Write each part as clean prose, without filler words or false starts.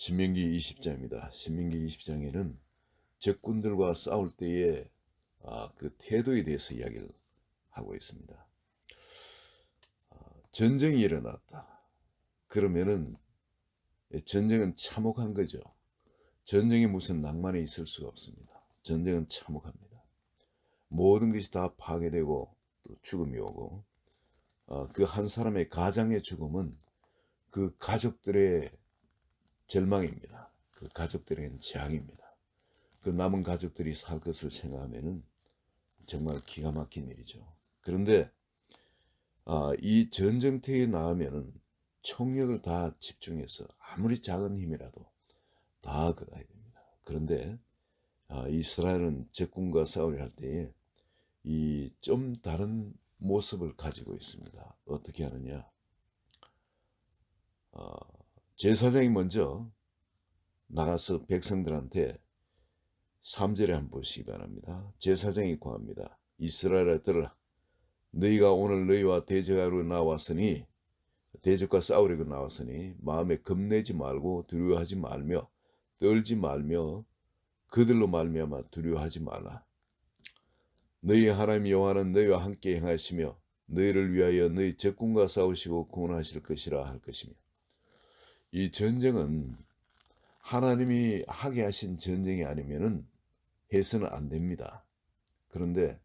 신명기 20장입니다. 신명기 20장에는 적군들과 싸울 때의 그 태도에 대해서 이야기를 하고 있습니다. 전쟁이 일어났다. 그러면은 전쟁은 참혹한 거죠. 전쟁에 무슨 낭만이 있을 수가 없습니다. 전쟁은 참혹합니다. 모든 것이 다 파괴되고 또 죽음이 오고 그 한 사람의 가장의 죽음은 그 가족들의 절망입니다. 그 가족들에게는 재앙입니다. 그 남은 가족들이 살 것을 생각하면은 정말 기가 막힌 일이죠. 그런데 이 전쟁터에 나가면은 총력을 다 집중해서 아무리 작은 힘이라도 다 거둬야 됩니다. 그런데 이스라엘은 적군과 싸우려 할 때에 이 좀 다른 모습을 가지고 있습니다. 어떻게 하느냐? 제사장이 먼저 나가서 백성들한테 3절에 한번 보시기 바랍니다. 제사장이 고합니다. 이스라엘아 들으라. 너희가 오늘 너희와 대적하러 나왔으니 대적과 싸우려고 나왔으니 마음에 겁내지 말고 두려워하지 말며 떨지 말며 그들로 말미암아 두려워하지 말라. 너희 하나님 여호와는 너희와 함께 행하시며 너희를 위하여 너희 적군과 싸우시고 구원하실 것이라 할 것이며. 이 전쟁은 하나님이 하게 하신 전쟁이 아니면은 해서는 안 됩니다. 그런데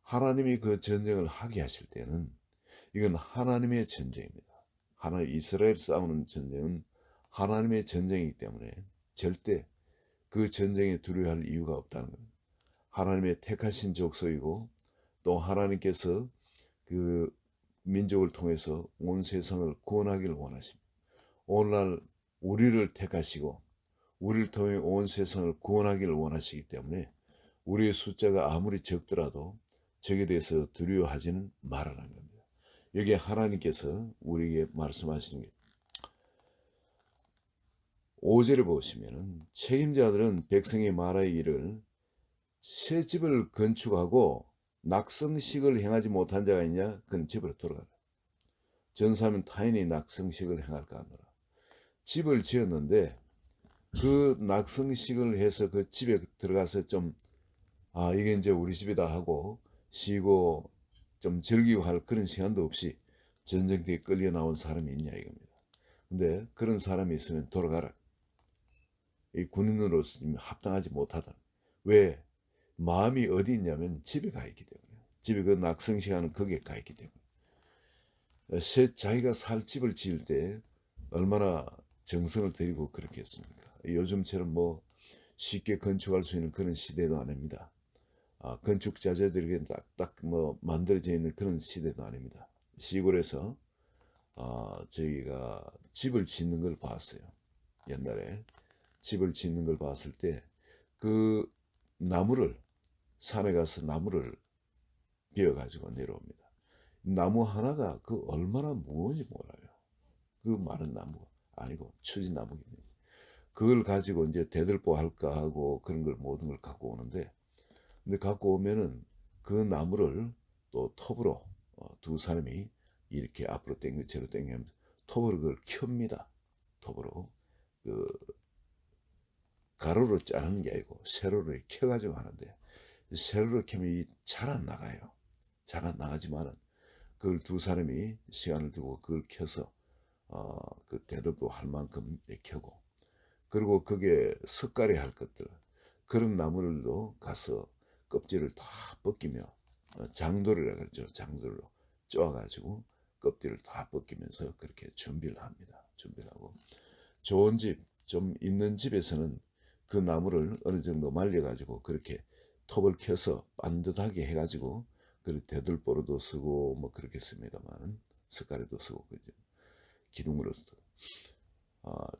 하나님이 그 전쟁을 하게 하실 때는 이건 하나님의 전쟁입니다. 이스라엘 싸우는 전쟁은 하나님의 전쟁이기 때문에 절대 그 전쟁에 두려워할 이유가 없다는 겁니다. 하나님의 택하신 족속이고 또 하나님께서 그 민족을 통해서 온 세상을 구원하기를 원하십니다. 오늘날 우리를 택하시고 우리를 통해 온 세상을 구원하기를 원하시기 때문에 우리의 숫자가 아무리 적더라도 적에 대해서 두려워하지는 말아라는 겁니다. 여기에 하나님께서 우리에게 말씀하시는 게 5절을 보시면은 책임자들은 백성의 말하여 이를 새 집을 건축하고 낙성식을 행하지 못한 자가 있냐? 그는 집으로 돌아가라. 전사하면 타인이 낙성식을 행할까 하노라. 집을 지었는데 그 낙성식을 해서 그 집에 들어가서 좀 이게 이제 우리 집이다 하고 쉬고 좀 즐기고 할 그런 시간도 없이 전쟁터에 끌려 나온 사람이 있냐 이겁니다. 근데 그런 사람이 있으면 돌아가라. 이 군인으로서 합당하지 못하다. 왜? 마음이 어디 있냐면 집에 가 있기 때문에. 집에 그 낙성식 하는 거기에 가 있기 때문에. 자기가 살 집을 지을 때 얼마나 정성을 들이고 그렇게 했습니까? 요즘처럼 뭐 쉽게 건축할 수 있는 그런 시대도 아닙니다. 건축 자재들이 딱딱 뭐 만들어져 있는 그런 시대도 아닙니다. 시골에서 저희가 집을 짓는 걸 봤어요. 옛날에 집을 짓는 걸 봤을 때 그 나무를 산에 가서 나무를 베어 가지고 내려옵니다. 나무 하나가 그 얼마나 무거운지 몰라요. 그 많은 나무가 아니고 추진나무입니다. 그걸 가지고 이제 대들보 할까 하고 그런 걸 모든 걸 갖고 오는데 근데 갖고 오면은 그 나무를 또 톱으로 두 사람이 이렇게 앞으로 당겨 저로 당기면서 톱으로 그걸 켭니다. 톱으로 그 가로로 자르는 게 아니고 세로로 켜가지고 하는데 세로로 켜면 잘 안 나가요. 잘 안 나가지만은 그걸 두 사람이 시간을 두고 그걸 켜서 그 대들보 할 만큼 켜고 그리고 그게 석가리 할 것들 그런 나무들도 가서 껍질을 다 벗기며 장도리라 그러죠. 장도리로 쪼아가지고 껍질을 다 벗기면서 그렇게 준비를 합니다. 준비를 하고 좋은 집, 좀 있는 집에서는 그 나무를 어느 정도 말려가지고 그렇게 톱을 켜서 반듯하게 해가지고 그 대들보로도 쓰고 뭐 그렇게 씁니다만 석가래도 쓰고 그죠. 기둥으로도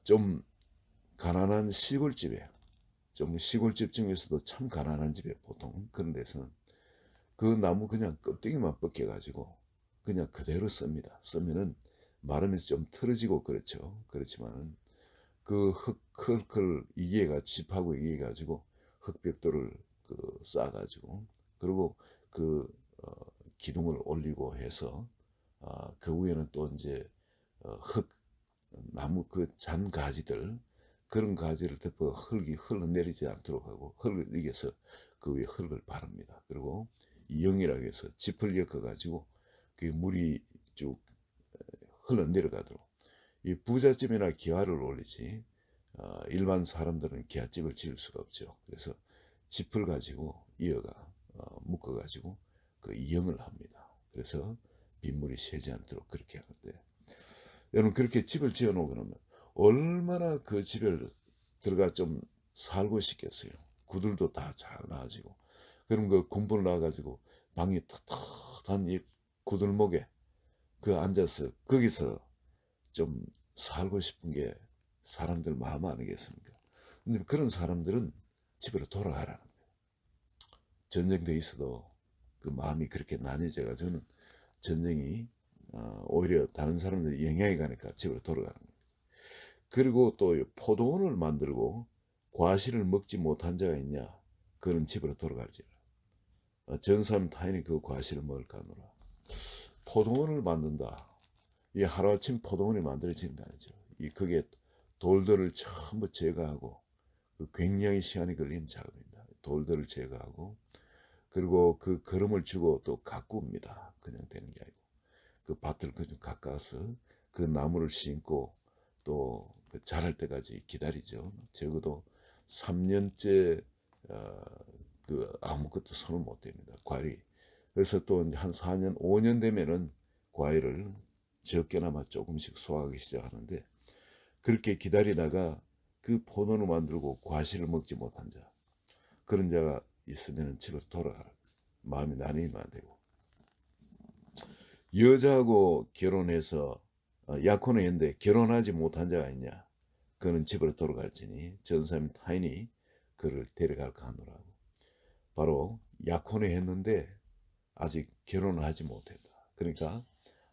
좀 가난한 시골집에 좀 시골집 중에서도 참 가난한 집에 보통 그런 데서는 그 나무 그냥 껍데기만 벗겨가지고 그냥 그대로 씁니다. 쓰면은 마르면서 좀 틀어지고 그렇죠. 그렇지만은 그 흙을 이기해가 집하고 이기해가지고 흙벽돌을 쌓아가지고 그리고 그 기둥을 올리고 해서 그 위에는 또 이제 흙 나무 그 잔 가지들 그런 가지를 덮어 흙이 흘러내리지 않도록 하고 흙을 이겨서 그 위에 흙을 바릅니다. 그리고 영이라고 해서 짚을 엮어 가지고 그 물이 쭉 흘러내려가도록 이 부잣집이나 기와를 올리지 일반 사람들은 기와집을 지을 수가 없죠. 그래서 짚을 가지고 이어가 묶어 가지고 그 이형을 합니다. 그래서 빗물이 새지 않도록 그렇게 하는데 여러분 그렇게 집을 지어 놓고 그러면 얼마나 그 집에 들어가 좀 살고 싶겠어요. 구들도 다 잘 나아지고 그럼 그 군불 나와가지고 방이 떳떳한 이 구들목에 그 앉아서 거기서 좀 살고 싶은 게 사람들 마음 아니겠습니까? 근데 그런 사람들은 집으로 돌아가라는 거예요. 전쟁돼 있어도 그 마음이 그렇게 나뉘어져가 저는 전쟁이 오히려 다른 사람들 영향이 가니까 집으로 돌아가는 거예요. 그리고 또 포도원을 만들고 과실을 먹지 못한 자가 있냐? 그는 집으로 돌아갈지라. 전사하면 타인이 그 과실을 먹을까 하노라. 포도원을 만든다. 이 하루아침 포도원이 만들어지는 거 아니죠. 그게 돌들을 전부 제거하고 그 굉장히 시간이 걸리는 작업입니다. 돌들을 제거하고 그리고 그 거름을 주고 또 가꾸입니다. 그냥 되는 게 아니고 그 밭을 좀 가까워서 그 나무를 심고 또 그 자랄 때까지 기다리죠. 적어도 3년째 그 아무것도 손을 못 댑니다. 과일이. 그래서 또 한 4년, 5년 되면은 과일을 적게나마 조금씩 수확하기 시작하는데 그렇게 기다리다가 그 포도를 만들고 과실을 먹지 못한 자 그런 자가 있으면 집으로 돌아가라. 마음이 나뉘면 안 되고 여자하고 결혼해서 약혼을 했는데 결혼하지 못한 자가 있냐 그는 집으로 돌아갈지니 전사님 타인이 그를 데려갈까 하노라고. 바로 약혼을 했는데 아직 결혼을 하지 못했다. 그러니까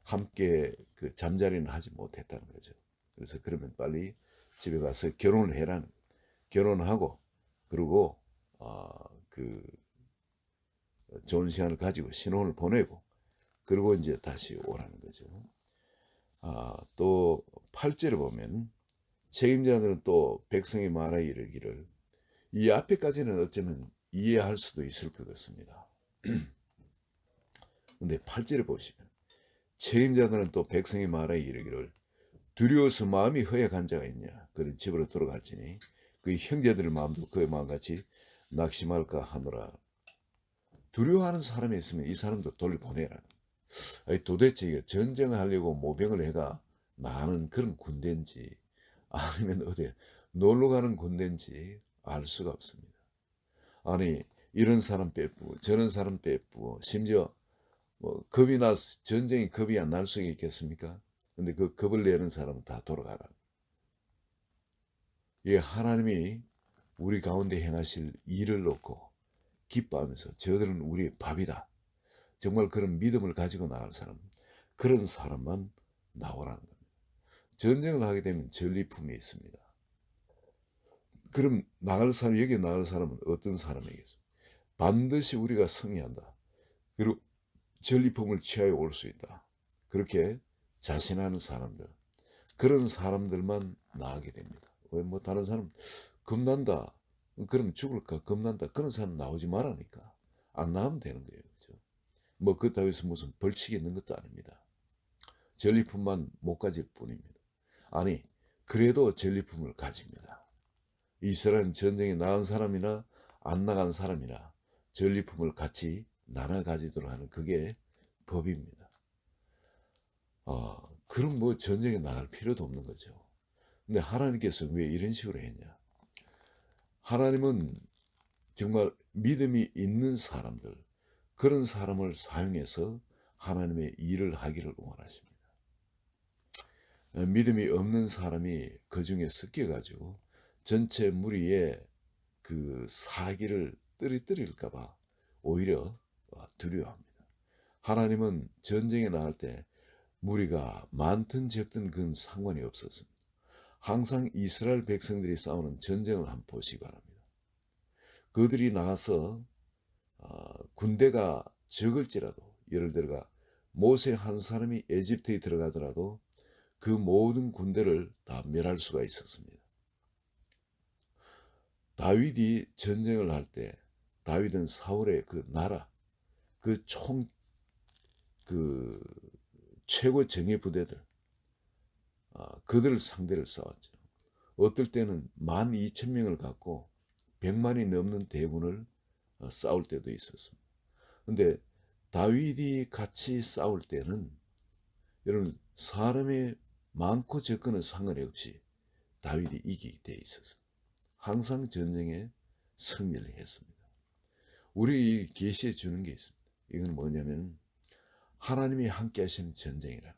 함께 그 잠자리는 하지 못했다는 거죠. 그래서 그러면 빨리 집에 가서 결혼을 해라는 결혼하고 그리고 그 좋은 시간을 가지고 신혼을 보내고 그리고 이제 다시 오라는 거죠. 또 8절에 보면 책임자들은 또 백성의 말하여 이르기를 이 앞에까지는 어쩌면 이해할 수도 있을 것 같습니다. 근데 8절에 보시면 책임자들은 또 백성의 말하여 이르기를 두려워서 마음이 허약한 자가 있냐 그는 집으로 돌아갈지니 그 형제들 마음도 그의 마음같이 낙심할까 하노라. 두려워하는 사람이 있으면 이 사람도 돌려보내라. 도대체 이게 전쟁을 하려고 모병을 해가 나는 그런 군대인지 아니면 어디 놀러 가는 군대인지 알 수가 없습니다. 아니 이런 사람 빼쁘고 저런 사람 빼쁘고 심지어 뭐 겁이 나 전쟁이 겁이 안 날 수가 있겠습니까? 근데 그 겁을 내는 사람은 다 돌아가라. 이게 하나님이 우리 가운데 행하실 일을 놓고 기뻐하면서 저들은 우리의 밥이다. 정말 그런 믿음을 가지고 나갈 사람, 그런 사람만 나오라는 겁니다. 전쟁을 하게 되면 전리품이 있습니다. 그럼 나갈 사람, 여기 나갈 사람은 어떤 사람이겠습니까? 반드시 우리가 승리한다. 그리고 전리품을 취하여 올 수 있다. 그렇게 자신하는 사람들, 그런 사람들만 나가게 됩니다. 왜 뭐 다른 사람 겁난다. 그럼 죽을까 겁난다. 그런 사람 나오지 말라니까. 안 나오면 되는 거예요. 그렇죠? 뭐 그렇다고 해서 무슨 벌칙이 있는 것도 아닙니다. 전리품만 못 가질 뿐입니다. 아니 그래도 전리품을 가집니다. 이스라엘 전쟁에 나간 사람이나 안 나간 사람이나 전리품을 같이 나눠 가지도록 하는 그게 법입니다. 그럼 뭐 전쟁에 나갈 필요도 없는 거죠. 근데 하나님께서 왜 이런 식으로 했냐? 하나님은 정말 믿음이 있는 사람들, 그런 사람을 사용해서 하나님의 일을 하기를 원하십니다. 믿음이 없는 사람이 그 중에 섞여가지고 전체 무리에 그 사기를 떨어뜨릴까봐 오히려 두려워합니다. 하나님은 전쟁에 나갈 때 무리가 많든 적든 그건 상관이 없었습니다. 항상 이스라엘 백성들이 싸우는 전쟁을 한번 보시기 바랍니다. 그들이 나가서 군대가 적을지라도 예를 들어가 모세 한 사람이 에집트에 들어가더라도 그 모든 군대를 다 멸할 수가 있었습니다. 다윗이 전쟁을 할 때 다윗은 사울의 그 나라 그 최고 정예 부대들 그들을 상대를 싸웠죠. 어떨 때는 12,000명을 갖고 100만이 넘는 대군을 싸울 때도 있었습니다. 근데 다윗이 같이 싸울 때는 여러분 사람의 많고 적고는 상관이 없이 다윗이 이기게 돼 있었습니다. 항상 전쟁에 승리를 했습니다. 우리 계시에 주는 게 있습니다. 이건 뭐냐면 하나님이 함께 하시는 전쟁이라.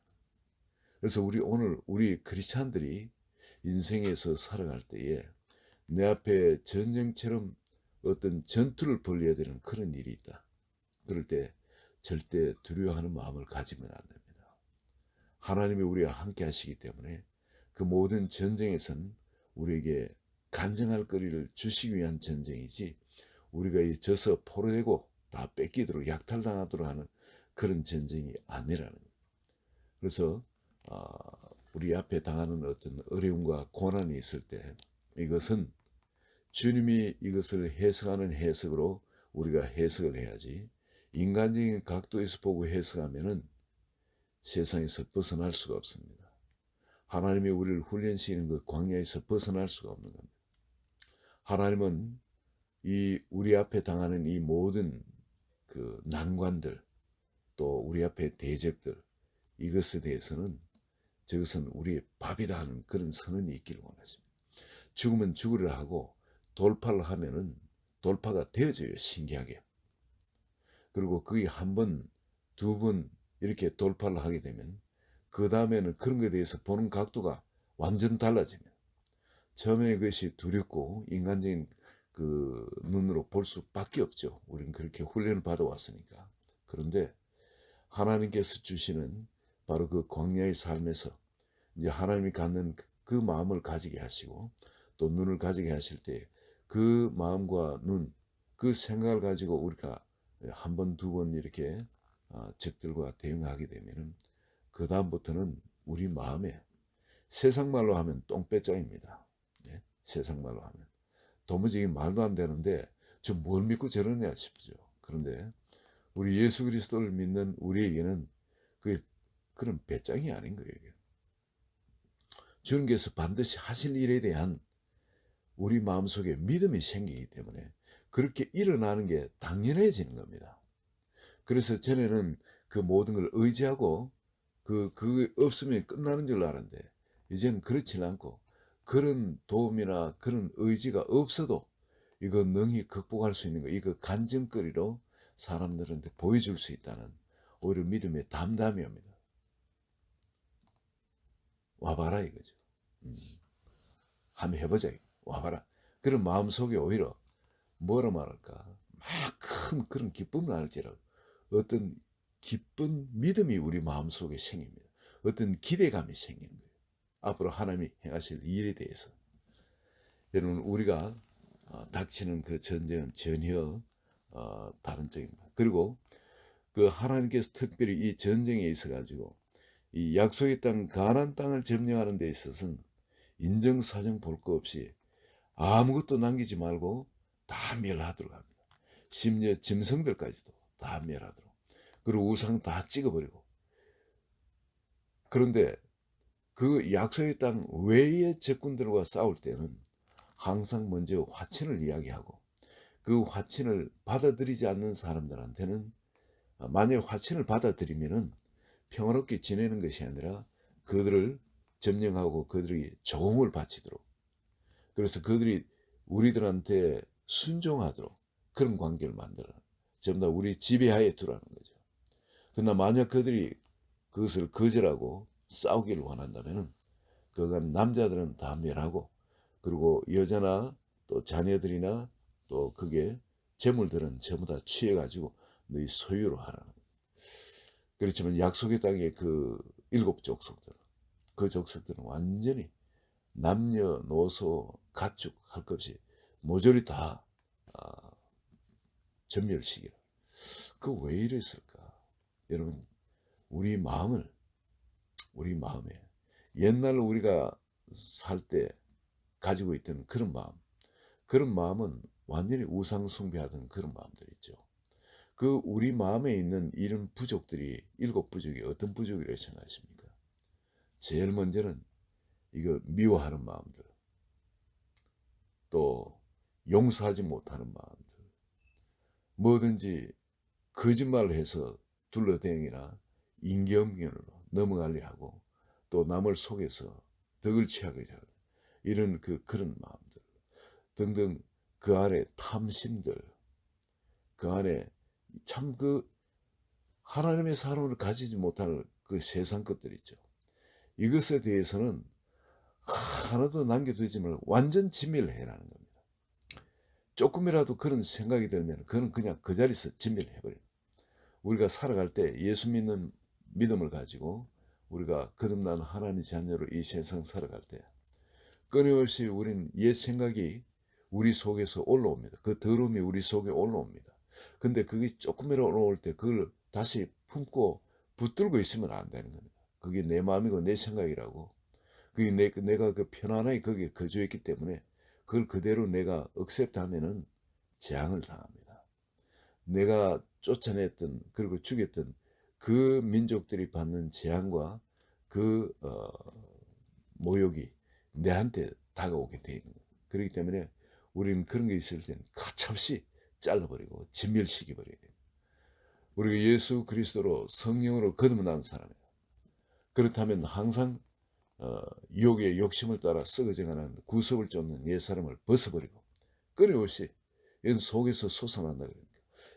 그래서 우리 크리스찬들이 인생에서 살아갈 때에 내 앞에 전쟁처럼 어떤 전투를 벌여야 되는 그런 일이 있다. 그럴 때 절대 두려워하는 마음을 가지면 안 됩니다. 하나님이 우리와 함께 하시기 때문에 그 모든 전쟁에서는 우리에게 간증할 거리를 주시기 위한 전쟁이지 우리가 져서 포로되고 다 뺏기도록 약탈당하도록 하는 그런 전쟁이 아니라는 거예요. 그래서 우리 앞에 당하는 어떤 어려움과 고난이 있을 때 이것은 주님이 이것을 해석하는 해석으로 우리가 해석을 해야지 인간적인 각도에서 보고 해석하면은 세상에서 벗어날 수가 없습니다. 하나님이 우리를 훈련시키는 그 광야에서 벗어날 수가 없는 겁니다. 하나님은 우리 앞에 당하는 이 모든 그 난관들 또 우리 앞에 대적들 이것에 대해서는 저것은 우리의 밥이다 하는 그런 선언이 있기를 원하십니다. 죽으면 죽으려 하고 돌파를 하면은 돌파가 되어져요. 신기하게. 그리고 그게 한 번, 두 번 이렇게 돌파를 하게 되면 그 다음에는 그런 것에 대해서 보는 각도가 완전 달라집니다. 처음에 그것이 두렵고 인간적인 그 눈으로 볼 수밖에 없죠. 우리는 그렇게 훈련을 받아왔으니까. 그런데 하나님께서 주시는 바로 그 광야의 삶에서 이제 하나님이 갖는 그 마음을 가지게 하시고 또 눈을 가지게 하실 때 그 마음과 눈, 그 생각을 가지고 우리가 한 번, 두 번 이렇게 적들과 대응하게 되면은 그 다음부터는 우리 마음에 세상 말로 하면 똥배짱입니다. 예? 세상 말로 하면 도무지 말도 안 되는데 저 뭘 믿고 저러냐 싶죠. 그런데 우리 예수 그리스도를 믿는 우리에게는 그런 배짱이 아닌 거예요. 주님께서 반드시 하실 일에 대한 우리 마음속에 믿음이 생기기 때문에 그렇게 일어나는 게 당연해지는 겁니다. 그래서 전에는 그 모든 걸 의지하고 그 없으면 끝나는 줄 알았는데 이제는 그렇지는 않고 그런 도움이나 그런 의지가 없어도 이거 능히 극복할 수 있는 거 이거 간증거리로 사람들한테 보여줄 수 있다는 오히려 믿음의 담담이 옵니다. 와봐라 이거죠. 한번 해보자. 와봐라. 그런 마음속에 오히려 뭐라 말할까 막 큰 그런 기쁨을 알지라도 어떤 기쁜 믿음이 우리 마음속에 생깁니다. 어떤 기대감이 생기는 거예요. 앞으로 하나님이 행하실 일에 대해서. 여러분 우리가 닥치는 그 전쟁은 전혀 다른 쪽입니다. 그리고 그 하나님께서 특별히 이 전쟁에 있어 가지고 이 약속의 땅 가나안 땅을 점령하는 데 있어서는 인정사정 볼 거 없이 아무것도 남기지 말고 다 멸하도록 합니다. 심지어 짐승들까지도 다 멸하도록. 그리고 우상 다 찍어버리고. 그런데 그 약속의 땅 외의 적군들과 싸울 때는 항상 먼저 화친을 이야기하고 그 화친을 받아들이지 않는 사람들한테는 만약 화친을 받아들이면은 평화롭게 지내는 것이 아니라 그들을 점령하고 그들이 조공을 바치도록 그래서 그들이 우리들한테 순종하도록 그런 관계를 만들어 전부 다 우리 지배하에 두라는 거죠. 그러나 만약 그들이 그것을 거절하고 싸우기를 원한다면 그간 남자들은 다 멸하고 그리고 여자나 또 자녀들이나 또 그게 재물들은 전부 다 취해가지고 너희 소유로 하라는 거예요. 그렇지만 약속의 땅의 그 7족속들 그 족속들은 완전히 남녀노소 가축 할 것 없이 모조리 다 전멸시키라. 그 왜 이랬을까? 여러분 우리 마음에 옛날로 우리가 살 때 가지고 있던 그런 마음 그런 마음은 완전히 우상 숭배하던 그런 마음들 있죠. 그 우리 마음에 있는 이런 부족들이, 일곱 부족이 어떤 부족이라고 생각하십니까? 제일 먼저는 이거 미워하는 마음들, 또 용서하지 못하는 마음들, 뭐든지 거짓말을 해서 둘러대기나 인기응변으로 넘어가려 하고, 또 남을 속여서 덕을 취하고자 하는 이런 그런 마음들 등등, 그 안에 탐심들, 그 안에 참 하나님의 사랑을 가지지 못할 그 세상 것들 있죠. 이것에 대해서는 하나도 남겨두지 말고 완전 진멸해라는 겁니다. 조금이라도 그런 생각이 들면 그는 그냥 그 자리에서 진멸해버려요. 우리가 살아갈 때 예수 믿는 믿음을 가지고 우리가 거듭난 하나님의 자녀로 이 세상 살아갈 때 끊임없이 우리는 옛 생각이 우리 속에서 올라옵니다. 그 더러움이 우리 속에 올라옵니다. 근데 그게 조금이라도 올라올 때 그걸 다시 품고 붙들고 있으면 안 되는 겁니다. 그게 내 마음이고 내 생각이라고. 그게 내가 그 편안하게 거기에 거주했기 때문에 그걸 그대로 내가 억셉트하면은 재앙을 당합니다. 내가 쫓아냈던 그리고 죽였던 그 민족들이 받는 재앙과 그 모욕이 내한테 다가오게 돼 있는 거예요. 그렇기 때문에 우리는 그런 게 있을 때는 가차없이 잘라버리고 진멸시켜버려야 돼요. 우리가 예수 그리스도로 성령으로 거듭난 사람이에요. 그렇다면 항상 유혹의 욕심을 따라 썩어져가는 구습을 쫓는 옛사람을 벗어버리고 끊임없이 이런 속에서 솟아난다 그러니까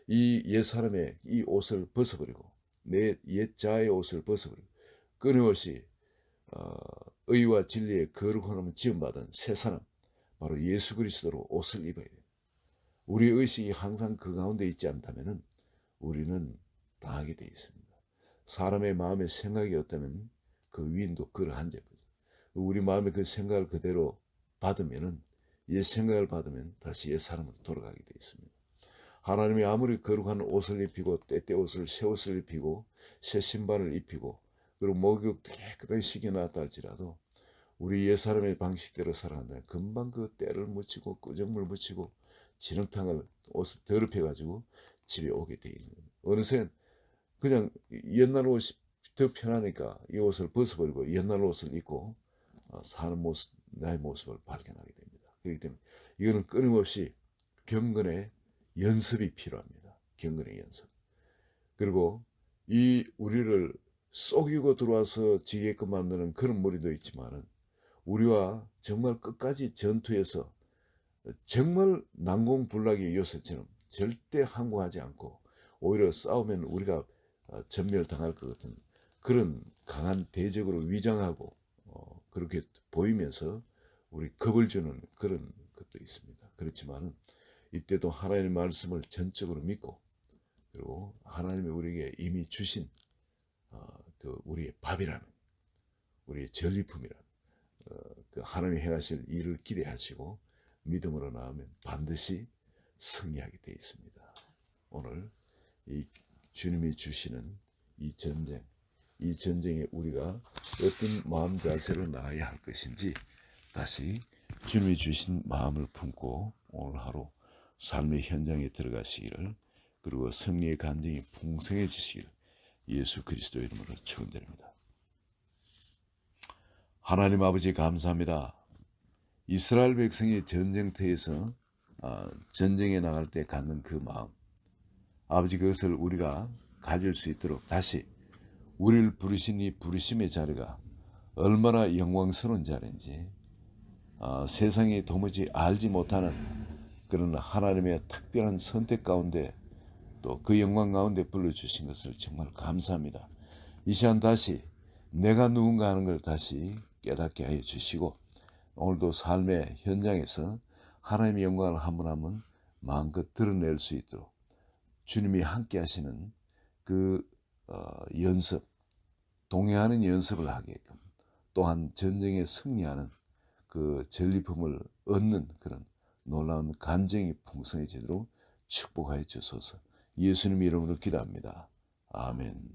이 옛사람의 이 옷을 벗어버리고 내 옛자의 옷을 벗어버리고 끊임없이 의와 진리의 거룩함을 지음받은 새 사람, 바로 예수 그리스도로 옷을 입어야 돼요. 우리의 의식이 항상 그 가운데 있지 않다면 우리는 당하게 되어 있습니다. 사람의 마음의 생각이 없다면 그 위인도 그러한 자거든요. 우리 마음의 그 생각을 그대로 받으면은 옛 생각을 받으면 다시 옛 사람으로 돌아가게 되어 있습니다. 하나님이 아무리 거룩한 옷을 입히고 때때 옷을 새 옷을 입히고 새 신발을 입히고 그리고 목욕도 깨끗하게 시켜놨다 할지라도 우리 옛사람의 방식대로 살아간다면 금방 그 때를 묻히고 끄적물 묻히고 진흙탕을 옷을 더럽혀가지고 집에 오게 돼 있는 겁니다. 어느새 그냥 옛날 옷이 더 편하니까 이 옷을 벗어버리고 옛날 옷을 입고 사는 모습, 나의 모습을 발견하게 됩니다. 그렇기 때문에 이거는 끊임없이 경건의 연습이 필요합니다. 경건의 연습. 그리고 이 우리를 속이고 들어와서 지게끔 만드는 그런 무리도 있지만은 우리와 정말 끝까지 전투에서 정말 난공불락의 요새처럼 절대 항거하지 않고 오히려 싸우면 우리가 전멸당할 것 같은 그런 강한 대적으로 위장하고 그렇게 보이면서 우리 겁을 주는 그런 것도 있습니다. 그렇지만은 이때도 하나님의 말씀을 전적으로 믿고 그리고 하나님이 우리에게 이미 주신 그 우리의 밥이라는 우리의 전리품이라는 그 하나님이 행하실 일을 기대하시고 믿음으로 나오면 반드시 승리하게 되어 있습니다. 오늘 이 주님이 주시는 이 전쟁에 우리가 어떤 마음 자세로 나아야 할 것인지 다시 주님이 주신 마음을 품고 오늘 하루 삶의 현장에 들어가시기를 그리고 승리의 간증이 풍성해지시기를 예수 그리스도 이름으로 축원드립니다. 하나님 아버지 감사합니다. 이스라엘 백성이 전쟁터에서 전쟁에 나갈 때 갖는 그 마음, 아버지 그것을 우리가 가질 수 있도록 다시 우리를 부르신 이 부르심의 자리가 얼마나 영광스러운 자리인지 세상이 도무지 알지 못하는 그런 하나님의 특별한 선택 가운데 또 그 영광 가운데 불러주신 것을 정말 감사합니다. 이 시간 다시 내가 누군가 하는 걸 다시 깨닫게 하여 주시고 오늘도 삶의 현장에서 하나님의 영광을 한 분 한 분 마음껏 드러낼 수 있도록 주님이 함께 하시는 그 연습, 동행하는 연습을 하게끔 또한 전쟁에 승리하는 그 전리품을 얻는 그런 놀라운 간증이 풍성해지도록 축복하여 주소서. 예수님 이름으로 기도합니다. 아멘.